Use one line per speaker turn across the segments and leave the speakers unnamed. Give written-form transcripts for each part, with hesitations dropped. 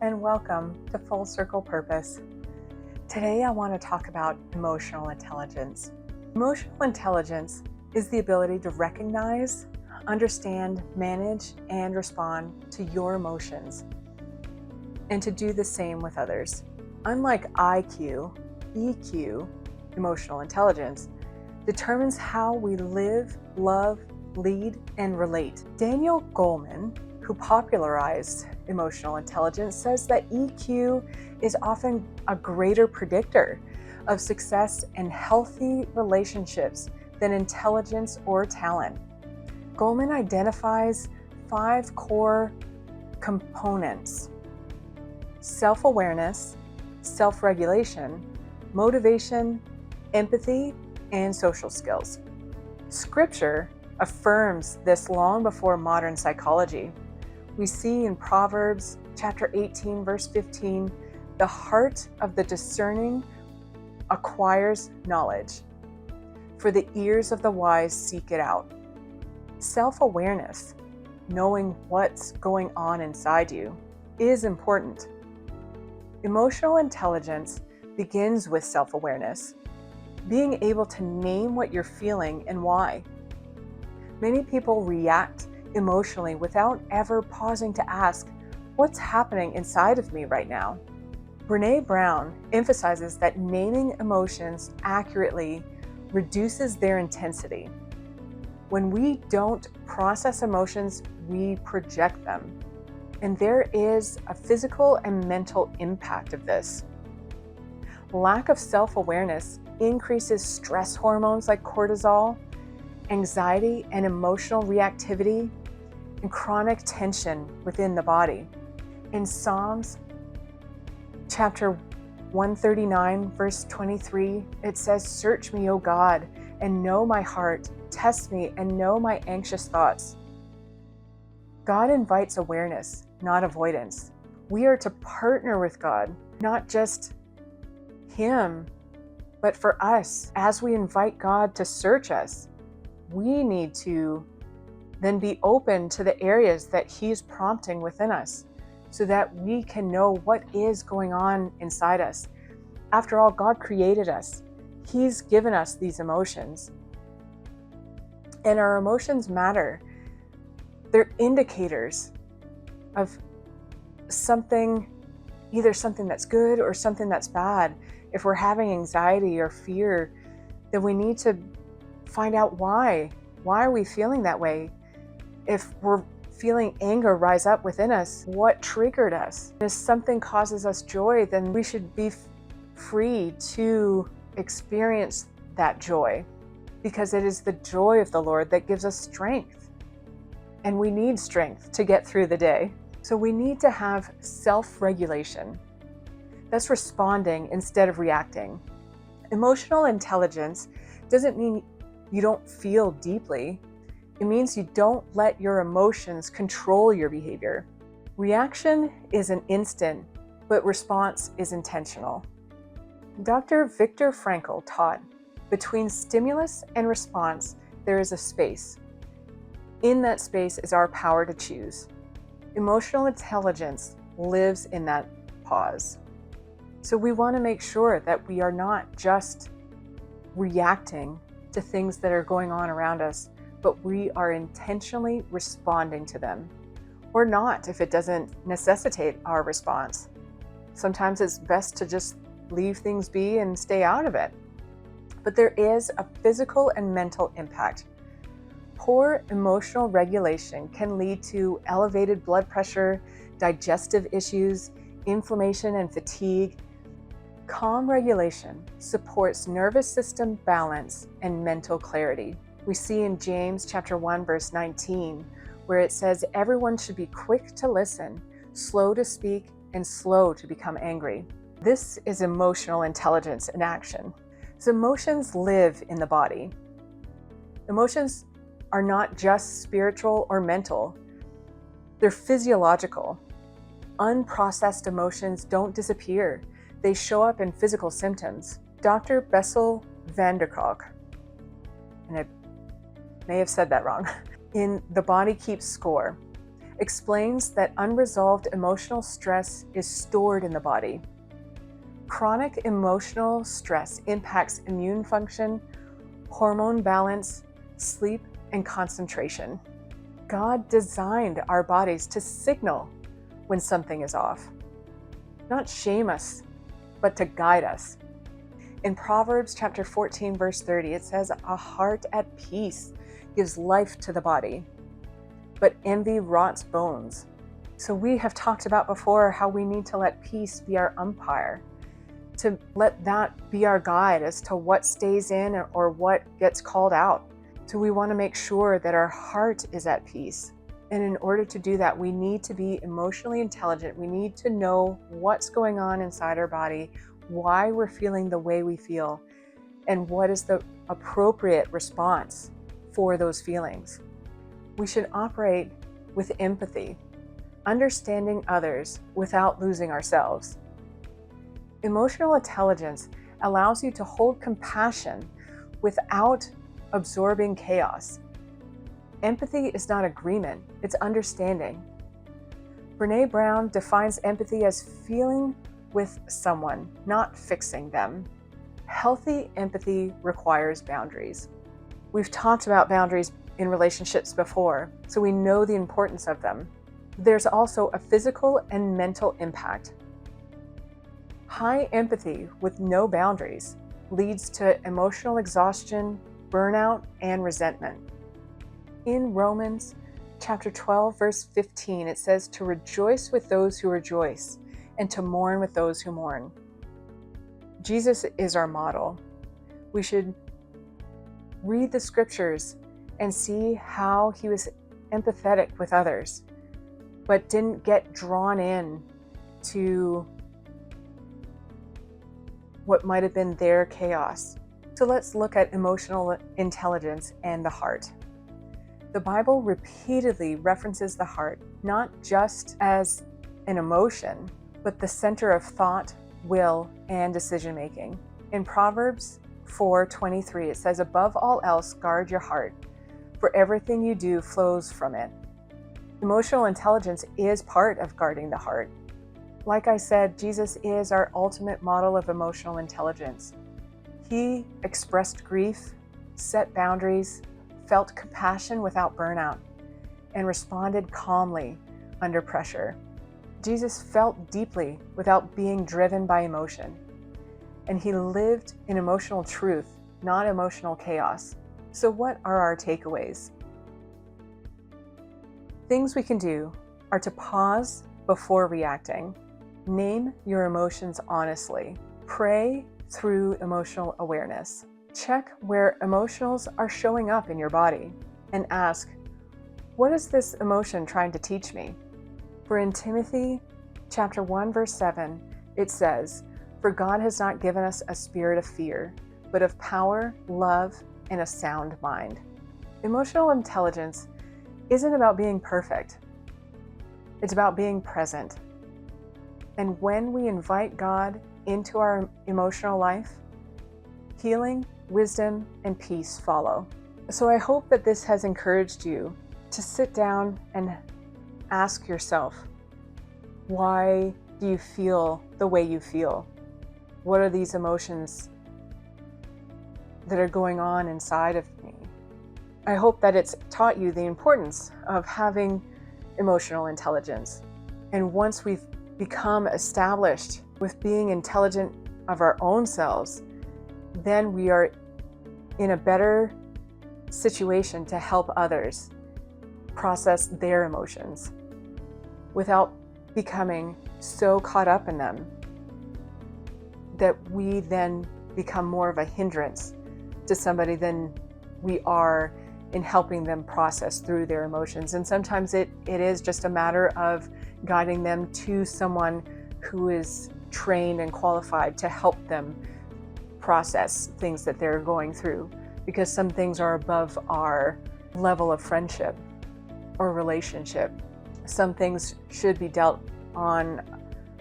and welcome to Full Circle Purpose. Today I want to talk about emotional intelligence. Emotional intelligence is the ability to recognize, understand, manage, and respond to your emotions, and to do the same with others. Unlike IQ, EQ, emotional intelligence, determines how we live, love, lead, and relate. Daniel Goleman, who popularized emotional intelligence, says that EQ is often a greater predictor of success and healthy relationships than intelligence or talent. Goleman identifies 5 core components: self-awareness, self-regulation, motivation, empathy, and social skills. Scripture affirms this long before modern psychology. We see in Proverbs chapter 18, verse 15, the heart of the discerning acquires knowledge, for the ears of the wise seek it out. Self-awareness, knowing what's going on inside you, is important. Emotional intelligence begins with self-awareness, being able to name what you're feeling and why. Many people react emotionally without ever pausing to ask, what's happening inside of me right now? Brené Brown emphasizes that naming emotions accurately reduces their intensity. When we don't process emotions, we project them. And there is a physical and mental impact of this. Lack of self-awareness increases stress hormones like cortisol, anxiety and emotional reactivity, and chronic tension within the body. In Psalms chapter 139, verse 23, it says, "Search me, O God, and know my heart. Test me and know my anxious thoughts." God invites awareness, not avoidance. We are to partner with God, not just Him, but for us. As we invite God to search us, we need to then be open to the areas that He's prompting within us so that we can know what is going on inside us. After all, God created us. He's given us these emotions. And our emotions matter. They're indicators of something, either something that's good or something that's bad. If we're having anxiety or fear, then we need to find out why. Why are we feeling that way? If we're feeling anger rise up within us, what triggered us? If something causes us joy, then we should be free to experience that joy, because it is the joy of the Lord that gives us strength. And we need strength to get through the day. So we need to have self-regulation. That's responding instead of reacting. Emotional intelligence doesn't mean you don't feel deeply. It means you don't let your emotions control your behavior. Reaction is an instant, but response is intentional. Dr. Viktor Frankl taught, between stimulus and response, there is a space. In that space is our power to choose. Emotional intelligence lives in that pause. So we want to make sure that we are not just reacting to things that are going on around us, but we are intentionally responding to them, or not if it doesn't necessitate our response. Sometimes it's best to just leave things be and stay out of it. But there is a physical and mental impact. Poor emotional regulation can lead to elevated blood pressure, digestive issues, inflammation, and fatigue. Calm regulation supports nervous system balance and mental clarity. We see in James chapter 1, verse 19, where it says, everyone should be quick to listen, slow to speak, and slow to become angry. This is emotional intelligence in action. So emotions live in the body. Emotions are not just spiritual or mental. They're physiological. Unprocessed emotions don't disappear. They show up in physical symptoms. Dr. Bessel van der Kolk, and I may have said that wrong, in The Body Keeps Score, explains that unresolved emotional stress is stored in the body. Chronic emotional stress impacts immune function, hormone balance, sleep, and concentration. God designed our bodies to signal when something is off, not shame us, but to guide us. In Proverbs chapter 14, verse 30, it says, "A heart at peace gives life to the body, but envy rots bones." So we have talked about before how we need to let peace be our umpire, to let that be our guide as to what stays in or what gets called out. So we want to make sure that our heart is at peace. And in order to do that, we need to be emotionally intelligent. We need to know what's going on inside our body, why we're feeling the way we feel, and what is the appropriate response for those feelings. We should operate with empathy, understanding others without losing ourselves. Emotional intelligence allows you to hold compassion without absorbing chaos. Empathy is not agreement, it's understanding. Brené Brown defines empathy as feeling with someone, not fixing them. Healthy empathy requires boundaries. We've talked about boundaries in relationships before, so we know the importance of them. There's also a physical and mental impact. High empathy with no boundaries leads to emotional exhaustion, burnout, and resentment. In Romans chapter 12, verse 15, it says to rejoice with those who rejoice and to mourn with those who mourn. Jesus is our model. We should read the scriptures and see how he was empathetic with others, but didn't get drawn in to what might have been their chaos. So let's look at emotional intelligence and the heart. The Bible repeatedly references the heart, not just as an emotion, but the center of thought, will, and decision-making. In Proverbs 4:23, it says, "Above all else, guard your heart, for everything you do flows from it." Emotional intelligence is part of guarding the heart. Like I said, Jesus is our ultimate model of emotional intelligence. He expressed grief, set boundaries, felt compassion without burnout, and responded calmly under pressure. Jesus felt deeply without being driven by emotion, and he lived in emotional truth, not emotional chaos. So what are our takeaways? Things we can do are to pause before reacting, name your emotions honestly, pray through emotional awareness, check where emotions are showing up in your body, and ask, what is this emotion trying to teach me? For in Timothy chapter 1, verse 7, it says, "For God has not given us a spirit of fear, but of power, love, and a sound mind." Emotional intelligence isn't about being perfect. It's about being present. And when we invite God into our emotional life, healing, wisdom, and peace follow. So I hope that this has encouraged you to sit down and ask yourself, why do you feel the way you feel? What are these emotions that are going on inside of me? I hope that it's taught you the importance of having emotional intelligence. And once we've become established with being intelligent of our own selves, then we are in a better situation to help others process their emotions without becoming so caught up in them that we then become more of a hindrance to somebody than we are in helping them process through their emotions. And sometimes it is just a matter of guiding them to someone who is trained and qualified to help them process things that they're going through, because some things are above our level of friendship or relationship. Some things should be dealt on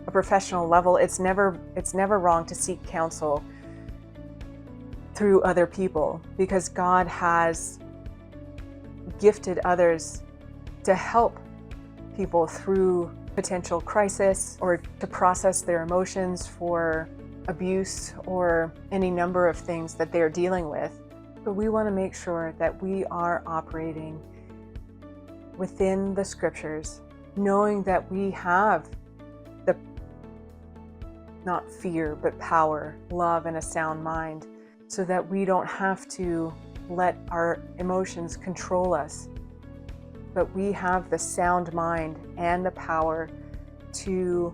a professional level. It's never wrong to seek counsel through other people, because God has gifted others to help people through potential crisis or to process their emotions for abuse or any number of things that they're dealing with. But we want to make sure that we are operating within the scriptures, knowing that we have the not fear, but power, love, and a sound mind, so that we don't have to let our emotions control us, but we have the sound mind and the power to,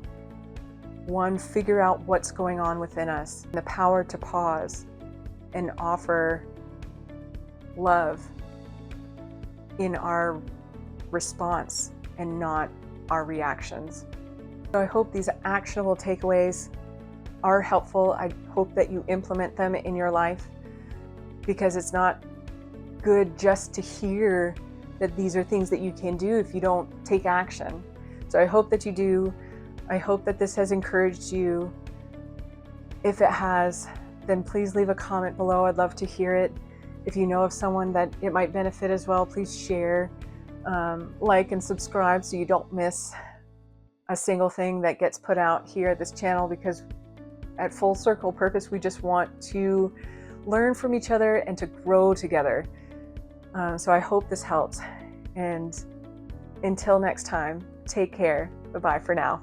one, figure out what's going on within us, the power to pause and offer love in our response and not our reactions. So I hope these actionable takeaways are helpful. I hope that you implement them in your life, because it's not good just to hear that these are things that you can do if you don't take action. So I hope that you do. I hope that this has encouraged you. If it has, then please leave a comment below. I'd love to hear it. If you know of someone that it might benefit as well, please share, like and subscribe so you don't miss a single thing that gets put out here at this channel, because at Full Circle Purpose, we just want to learn from each other and to grow together. So I hope this helps. And until next time, take care. Bye-bye for now.